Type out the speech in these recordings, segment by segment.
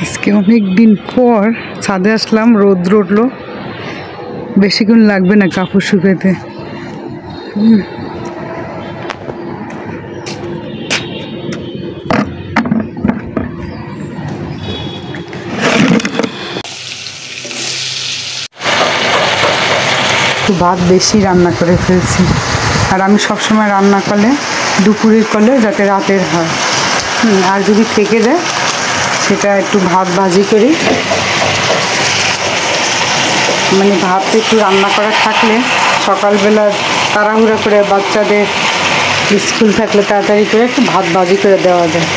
আজকে অনেক দিন পর ছাদে আসলাম, রোদ উঠলো, বেশিক্ষণ লাগবে না কাপড় শুকাতে। ভাত বেশি রান্না করে ফেলছি, আর আমি সবসময় রান্না করলে দুপুরের করলে যাতে রাতের হয়, আর যদি থেকে যায় সেটা একটু ভাত ভাজি করি। মানে ভাত একটু রান্না করা থাকলে সকালবেলা তাড়াহুড়া করে বাচ্চাদের স্কুল থাকলে তাড়াতাড়ি করে একটু ভাত ভাজি করে দেওয়া যায়।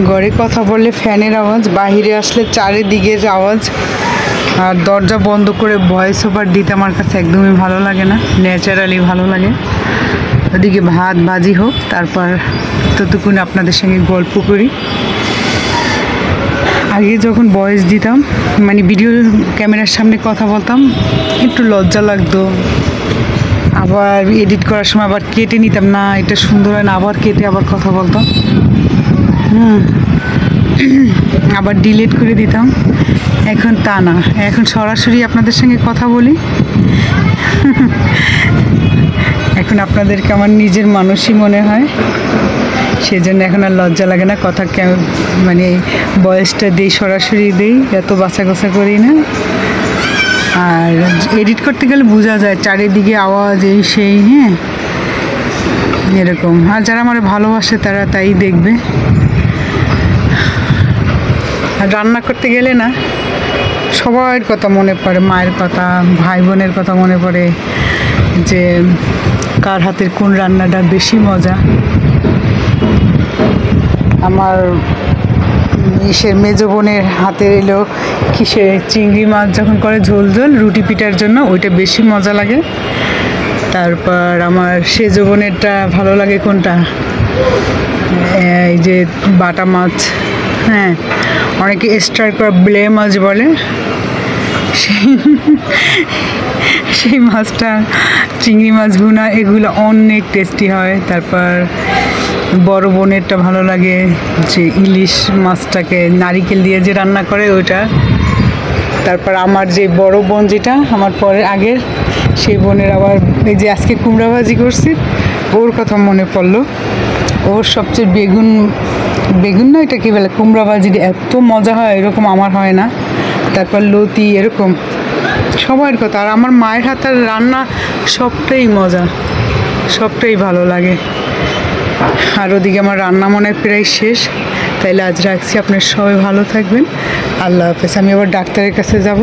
ঘরে কথা বললে ফ্যানের আওয়াজ, বাহিরে আসলে চারিদিকের আওয়াজ, আর দরজা বন্ধ করে ভয়েস ওভার দিতে আমার কাছে একদমই ভালো লাগে না, ন্যাচারালি ভালো লাগে। ওদিকে ভাত ভাজি হোক, তারপর ততক্ষণ আপনাদের সঙ্গে গল্প করি। আগে যখন ভয়েস দিতাম, মানে ভিডিও ক্যামেরার সামনে কথা বলতাম, একটু লজ্জা লাগতো। আবার এডিট করার সময় আবার কেটে নিতাম, না এটা সুন্দর হয় না, আবার কেটে আবার কথা বলতাম, আবার ডিলিট করে দিতাম। এখন তা না, এখন সরাসরি আপনাদের সঙ্গে কথা বলি। এখন আপনাদেরকে আমার নিজের মানুষই মনে হয়, সেজন্য এখন আর লজ্জা লাগে না। কথা মানে ভয়েসটা দিই, সরাসরি দিই, এত বাছা গোছা করি না। আর এডিট করতে গেলে বোঝা যায় চারিদিকে আওয়াজ, এই সেই, হ্যাঁ এরকম। আর যারা আমার ভালোবাসে তারা তাই দেখবে। আর রান্না করতে গেলে না সবার কথা মনে পড়ে, মায়ের কথা, ভাই বোনের কথা মনে পড়ে, যে কার হাতের কোন রান্নাটা বেশি মজা। আমার মেজো বোনের হাতের এলো কিসে চিংড়ি মাছ যখন করে ঝোল ঝোল রুটি পিঠার জন্য, ওইটা বেশি মজা লাগে। তারপর আমার সেজো বোনেরটা ভালো লাগে কোনটা, এই যে বাটা মাছ, হ্যাঁ অনেকে স্টার করা ব্লে মাছ বলে, সেই মাছটা, চিংড়ি মাছ ভুনা, এগুলো অনেক টেস্টি হয়। তারপর বড় বোনেরটা ভালো লাগে, যে ইলিশ মাছটাকে নারিকেল দিয়ে যে রান্না করে ওইটা। তারপর আমার যে বড় বোন, যেটা আমার পরে আগের, সেই বোনের আবার এই যে আজকে কুমড়া ভাজি করছি, ওর কথা মনে পড়লো। ওর সবচেয়ে বেগুন না, এটা কী বলে, কুমড়া ভাজি এত মজা হয়, এরকম আমার হয় না। তারপর লতি, এরকম সবার কথা। আর আমার মায়ের হাতের রান্না সবটাই মজা, সবটাই ভালো লাগে। আর ওদিকে আমার রান্না মনে হয় প্রায় শেষ, তাইলে আজ রাখছি। আপনার সবাই ভালো থাকবেন, আল্লাহ হাফেজ। আমি আবার ডাক্তারের কাছে যাব।